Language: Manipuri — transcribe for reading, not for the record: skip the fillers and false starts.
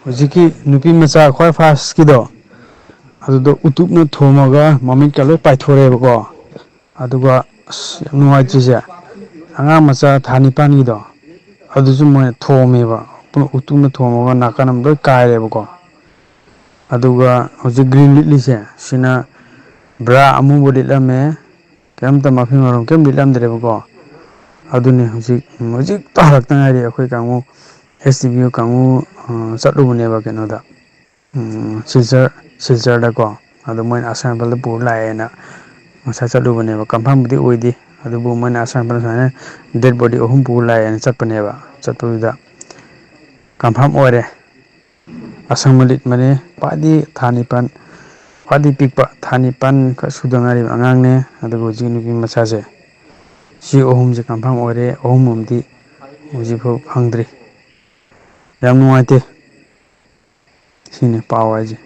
ꯍꯧꯖꯤꯛꯀꯤ ꯅꯨꯄꯤ ꯃꯆꯥ ꯈ꯭ꯋꯥꯏ ꯐꯥꯔꯁꯀꯤꯗꯣ ꯑꯗꯨꯗꯣ ꯎꯇꯨꯞꯅ ꯊꯣꯃꯒ ꯃꯃꯤꯠꯀ ꯂꯣꯏ ꯄꯥꯏꯊꯣꯔꯛꯑꯦꯕꯀꯣ ꯑꯗꯨꯒ ꯑꯁ ꯌꯥꯝ ꯅꯨꯡꯉꯥꯏꯇ꯭ꯔꯤꯁꯦ ꯑꯉꯥꯡ ꯃꯆꯥ ꯊꯥ ꯅꯤꯄꯥꯜꯒꯤꯗꯣ ꯑꯗꯨꯁꯨ ꯃꯣꯏꯅ ꯊꯣꯝꯃꯦꯕ ꯎꯇꯨꯞꯅ ꯊꯣꯝꯃꯒ ꯅꯥꯀꯟ ꯑꯃ ꯂꯣꯏ ꯀꯥꯏꯔꯦꯕꯀꯣ ꯑꯗꯨꯒ ꯍꯧꯖꯤꯛ ꯒ꯭ꯔꯤꯟ ꯂꯤꯠꯂꯤꯁꯦ ꯁꯤꯅ ꯕ꯭ꯔꯥ ꯑꯃꯨꯕ ꯂꯤꯠꯂꯝꯃꯦ ꯀꯔꯤꯝꯇ ꯃꯐꯤ ꯃꯔꯣꯡ ꯀꯔꯤꯝ ꯂꯤꯠꯂꯝꯗ꯭ꯔꯦꯕꯀꯣ ꯑꯗꯨꯅꯤ ꯍꯧꯖꯤꯛꯇ ꯍꯜꯂꯛꯇ ꯉꯥꯏꯔꯤ ꯑꯩꯈꯣꯏ ꯀꯥꯡꯕꯨ ꯑꯦꯁ ꯗꯤ ꯕꯤ ꯑꯣ ꯀꯥꯡꯕꯨ ꯆꯠꯂꯨꯕꯅꯦꯕ ꯀꯩꯅꯣꯗ ꯁꯤꯜꯆꯔꯗꯀꯣ ꯑꯗꯣ ꯃꯣꯏꯅ ꯑꯁꯥꯝ ꯔꯥꯏꯐꯜꯗ ꯄꯨꯔ ꯂꯥꯛꯑꯦꯅ ꯉꯁꯥꯏ ꯆꯠꯂꯨꯕꯅꯦꯕ ꯀꯟꯐꯥꯔꯝꯕꯨꯗꯤ ꯑꯣꯏꯗꯦ ꯑꯗꯨꯕꯨ ꯃꯣꯏꯅ ꯑꯁꯥꯝ ꯔꯥꯏꯐꯜ ꯁꯨꯃꯥꯏꯅ ꯗꯦꯠ ꯕꯣꯗꯤ 3 ꯄꯨꯔ ꯂꯥꯛꯑꯦꯅ ꯆꯠꯄꯅꯦꯕ ꯆꯠꯄꯗꯨꯗ ꯀꯟꯐꯥꯔꯝ ꯑꯣꯏꯔꯦ ꯑꯁꯪꯕ ꯂꯤꯠꯃꯅꯤ ꯈ꯭ꯋꯥꯏꯗꯒꯤ ꯊꯥ ꯅꯤꯄꯥꯜ ꯈ꯭ꯋꯥꯏꯗꯒꯤ ꯄꯤꯛꯄ ꯊꯥ ꯅꯤꯄꯥꯟ ꯈꯛ ꯁꯨꯗ ꯉꯥꯏꯔꯤꯕ ꯑꯉꯥꯡꯅꯦ ꯑꯗꯨꯒ ꯍꯧꯖꯤꯛ ꯅꯨꯄꯤ ꯃꯆꯥꯁꯦ ꯁꯤ ꯑꯍꯨꯝꯁꯦ ꯀꯟꯐꯥꯔꯝ ꯑꯣꯏꯔꯦ ꯑꯍꯨꯝ ꯑꯃꯗꯤ ꯍꯧꯖꯤꯛꯐꯥꯎ ꯐꯪꯗ꯭ꯔꯤ ꯌꯥꯝ ꯅꯨꯡꯉꯥꯏꯇꯦ ꯁꯤꯅꯤ ꯄꯥꯎ ꯍꯥꯏꯁꯦ